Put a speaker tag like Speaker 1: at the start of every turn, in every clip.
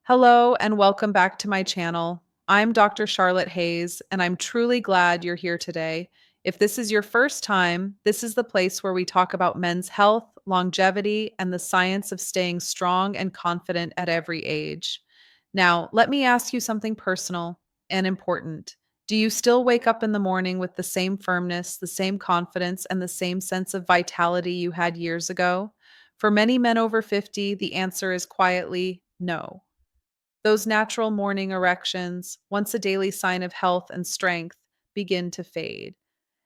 Speaker 1: Hello and welcome back to my channel. I'm Dr. Charlotte Hayes, and I'm truly glad you're here today. If this is your first time, this is the place where we talk about men's health, longevity, and the science of staying strong and confident at every age. Now, let me ask you something personal and important. Do you still wake up in the morning with the same firmness, the same confidence, and the same sense of vitality you had years ago? For many men over 50, the answer is quietly no. Those natural morning erections, once a daily sign of health and strength, begin to fade.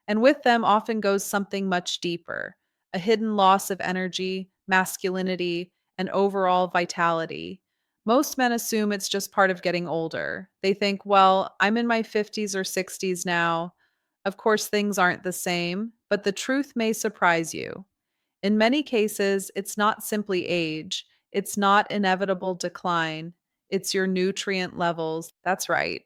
Speaker 1: And with them often goes something much deeper, a hidden loss of energy, masculinity, and overall vitality. Most men assume it's just part of getting older. They think, well, I'm in my 50s or 60s now. Of course, things aren't the same, but the truth may surprise you. In many cases, it's not simply age, it's not inevitable decline, it's your nutrient levels. That's right.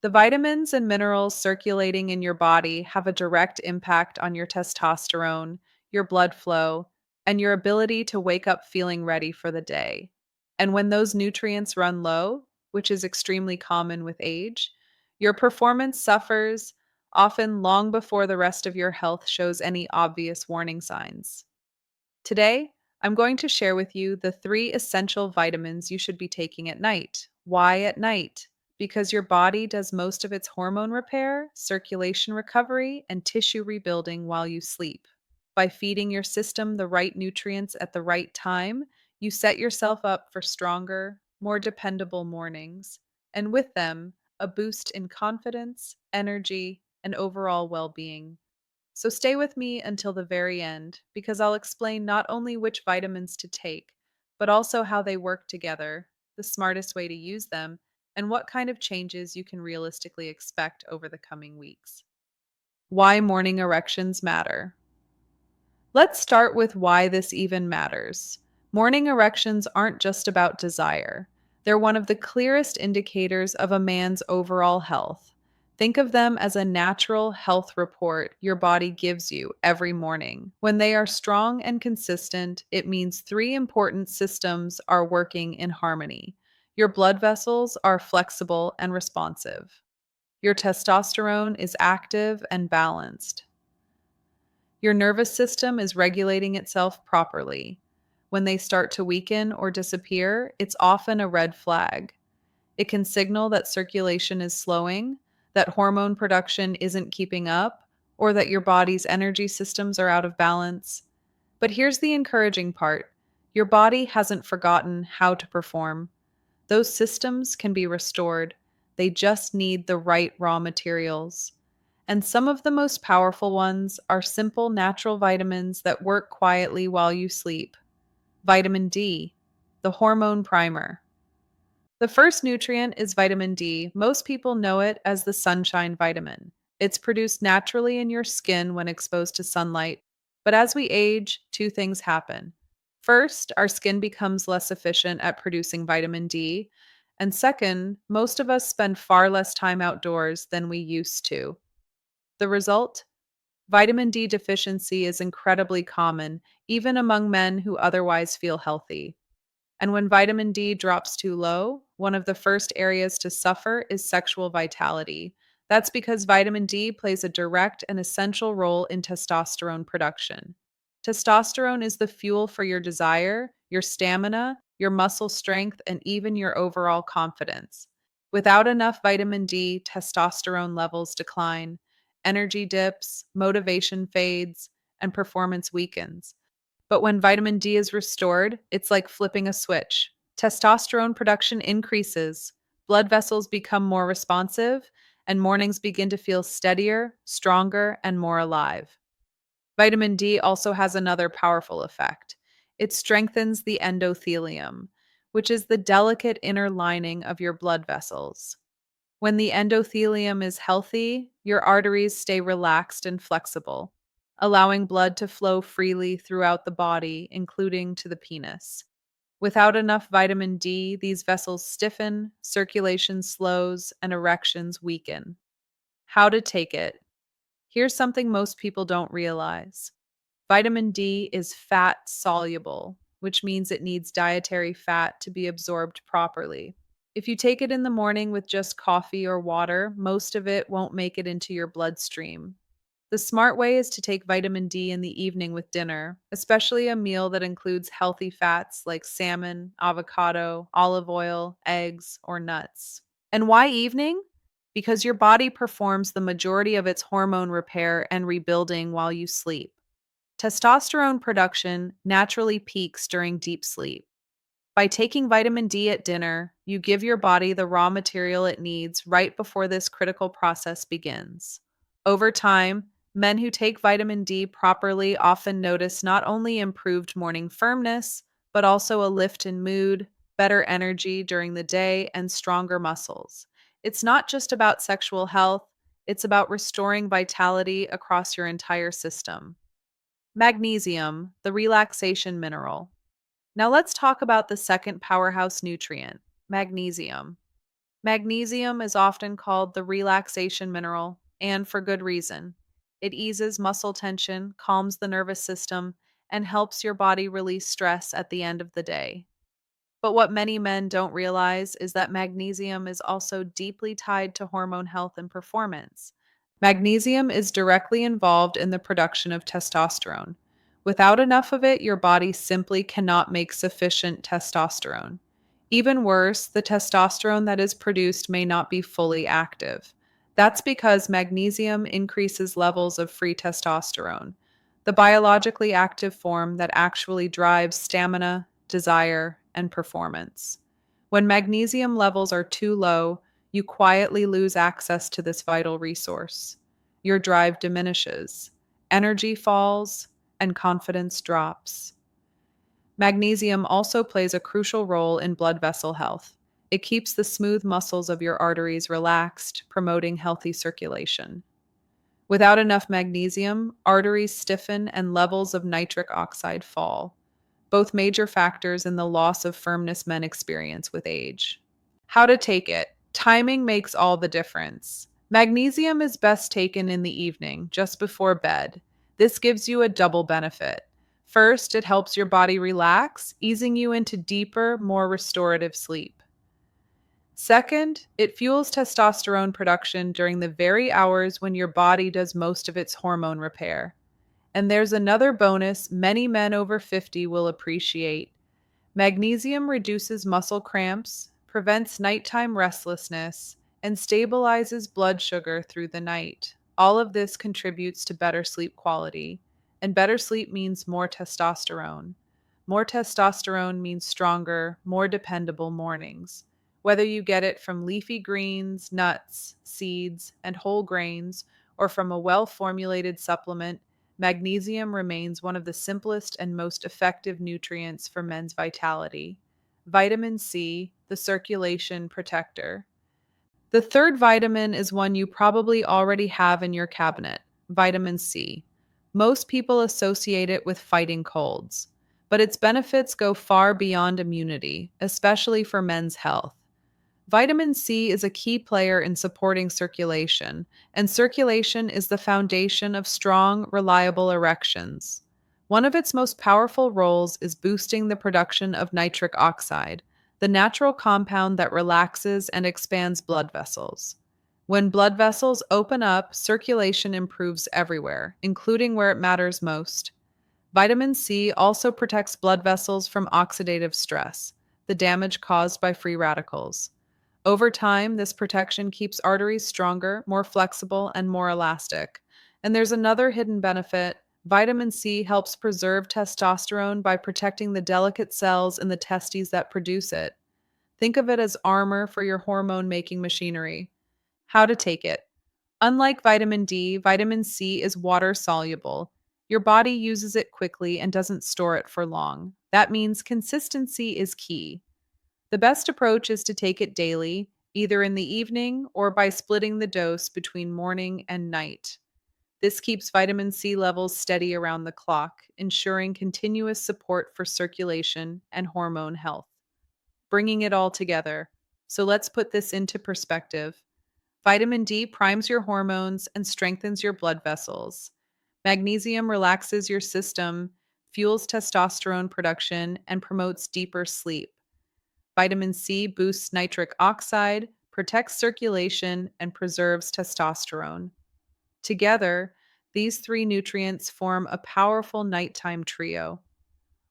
Speaker 1: The vitamins and minerals circulating in your body have a direct impact on your testosterone, your blood flow, and your ability to wake up feeling ready for the day. And when those nutrients run low, which is extremely common with age, your performance suffers, often long before the rest of your health shows any obvious warning signs. Today, I'm going to share with you the three essential vitamins you should be taking at night. Why at night? Because your body does most of its hormone repair, circulation recovery, and tissue rebuilding while you sleep. By feeding your system the right nutrients at the right time, you set yourself up for stronger, more dependable mornings, and with them, a boost in confidence, energy, and overall well being. So stay with me until the very end because I'll explain not only which vitamins to take, but also how they work together, the smartest way to use them, and what kind of changes you can realistically expect over the coming weeks. Why morning erections matter. Let's start with why this even matters. Morning erections aren't just about desire, they're one of the clearest indicators of a man's overall health. Think of them as a natural health report your body gives you every morning. When they are strong and consistent, it means three important systems are working in harmony. Your blood vessels are flexible and responsive. Your testosterone is active and balanced. Your nervous system is regulating itself properly. When they start to weaken or disappear, it's often a red flag. It can signal that circulation is slowing, that hormone production isn't keeping up, or that your body's energy systems are out of balance. But here's the encouraging part: your body hasn't forgotten how to perform. Those systems can be restored. They just need the right raw materials. And some of the most powerful ones are simple natural vitamins that work quietly while you sleep. Vitamin D, the hormone primer. The first nutrient is vitamin D. Most people know it as the sunshine vitamin. It's produced naturally in your skin when exposed to sunlight. But as we age, two things happen. First, our skin becomes less efficient at producing vitamin D. And second, most of us spend far less time outdoors than we used to. The result? Vitamin D deficiency is incredibly common, even among men who otherwise feel healthy. And when vitamin D drops too low, one of the first areas to suffer is sexual vitality. That's because vitamin D plays a direct and essential role in testosterone production. Testosterone is the fuel for your desire, your stamina, your muscle strength, and even your overall confidence. Without enough vitamin D, testosterone levels decline, energy dips, motivation fades, and performance weakens. But when vitamin D is restored, it's like flipping a switch. Testosterone production increases, blood vessels become more responsive, and mornings begin to feel steadier, stronger, and more alive. Vitamin D also has another powerful effect. It strengthens the endothelium, which is the delicate inner lining of your blood vessels. When the endothelium is healthy, your arteries stay relaxed and flexible, allowing blood to flow freely throughout the body, including to the penis. Without enough vitamin D, these vessels stiffen, circulation slows, and erections weaken. How to take it? Here's something most people don't realize. Vitamin D is fat soluble. which means it needs dietary fat to be absorbed properly. If you take it in the morning with just coffee or water, most of it won't make it into your bloodstream. The smart way is to take vitamin D in the evening with dinner, especially a meal that includes healthy fats like salmon, avocado, olive oil, eggs, or nuts. And why evening? Because your body performs the majority of its hormone repair and rebuilding while you sleep. Testosterone production naturally peaks during deep sleep. By taking vitamin D at dinner, you give your body the raw material it needs right before this critical process begins. Over time, men who take vitamin D properly often notice not only improved morning firmness, but also a lift in mood, better energy during the day, and stronger muscles. It's not just about sexual health, it's about restoring vitality across your entire system. Magnesium, the relaxation mineral. Now let's talk about the second powerhouse nutrient, magnesium. Magnesium is often called the relaxation mineral, and for good reason. It eases muscle tension, calms the nervous system, and helps your body release stress at the end of the day. But what many men don't realize is that magnesium is also deeply tied to hormone health and performance. Magnesium is directly involved in the production of testosterone. Without enough of it, your body simply cannot make sufficient testosterone. Even worse, the testosterone that is produced may not be fully active. That's because magnesium increases levels of free testosterone, the biologically active form that actually drives stamina, desire, and performance. When magnesium levels are too low, you quietly lose access to this vital resource. Your drive diminishes, energy falls, and confidence drops. Magnesium also plays a crucial role in blood vessel health. It keeps the smooth muscles of your arteries relaxed, promoting healthy circulation. Without enough magnesium, arteries stiffen and levels of nitric oxide fall, both major factors in the loss of firmness men experience with age. How to take it. Timing makes all the difference. Magnesium is best taken in the evening, just before bed. This gives you a double benefit. First, it helps your body relax, easing you into deeper, more restorative sleep. Second, it fuels testosterone production during the very hours when your body does most of its hormone repair. And there's another bonus many men over 50 will appreciate. Magnesium reduces muscle cramps, prevents nighttime restlessness, and stabilizes blood sugar through the night. All of this contributes to better sleep quality, and better sleep means more testosterone. More testosterone means stronger, more dependable mornings. Whether you get it from leafy greens, nuts, seeds, and whole grains, or from a well formulated supplement, magnesium remains one of the simplest and most effective nutrients for men's vitality. Vitamin C, the circulation protector. The third vitamin is one you probably already have in your cabinet, vitamin C. Most people associate it with fighting colds, but its benefits go far beyond immunity, especially for men's health. Vitamin C is a key player in supporting circulation, and circulation is the foundation of strong, reliable erections. One of its most powerful roles is boosting the production of nitric oxide, the natural compound that relaxes and expands blood vessels. When blood vessels open up, circulation improves everywhere, including where it matters most. Vitamin C also protects blood vessels from oxidative stress, the damage caused by free radicals. Over time, this protection keeps arteries stronger, more flexible, and more elastic. And there's another hidden benefit. Vitamin C helps preserve testosterone by protecting the delicate cells in the testes that produce it. Think of it as armor for your hormone making machinery. How to take it. Unlike vitamin D, vitamin C is water soluble. Your body uses it quickly and doesn't store it for long. That means consistency is key. The best approach is to take it daily, either in the evening or by splitting the dose between morning and night. This keeps vitamin C levels steady around the clock, ensuring continuous support for circulation and hormone health. Bringing it all together. So let's put this into perspective. Vitamin D primes your hormones and strengthens your blood vessels. Magnesium relaxes your system, fuels testosterone production and promotes deeper sleep. Vitamin C boosts nitric oxide, protects circulation, and preserves testosterone. Together, these three nutrients form a powerful nighttime trio.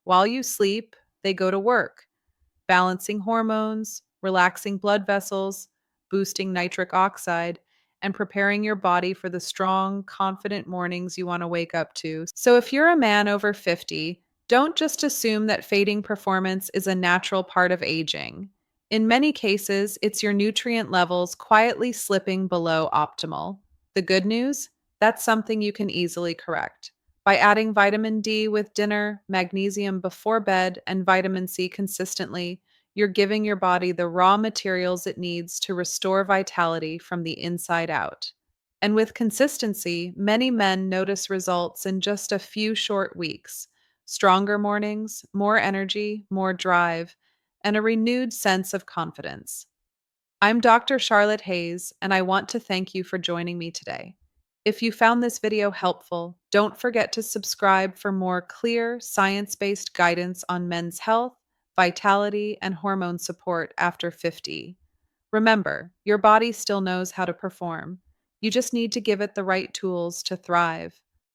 Speaker 1: While you sleep, they go to work, balancing hormones, relaxing blood vessels, boosting nitric oxide, and preparing your body for the strong, confident mornings you want to wake up to. So, if you're a man over 50, don't just assume that fading performance is a natural part of aging. In many cases, it's your nutrient levels quietly slipping below optimal. The good news? That's something you can easily correct. By adding vitamin D with dinner, magnesium before bed, and vitamin C consistently, you're giving your body the raw materials it needs to restore vitality from the inside out. And with consistency, many men notice results in just a few short weeks: stronger mornings, more energy, more drive, and a renewed sense of confidence. I'm Dr. Charlotte Hayes, and I want to thank you for joining me today. If you found this video helpful, don't forget to subscribe for more clear, science based guidance on men's health, vitality, and hormone support after 50. Remember, your body still knows how to perform. You just need to give it the right tools to thrive.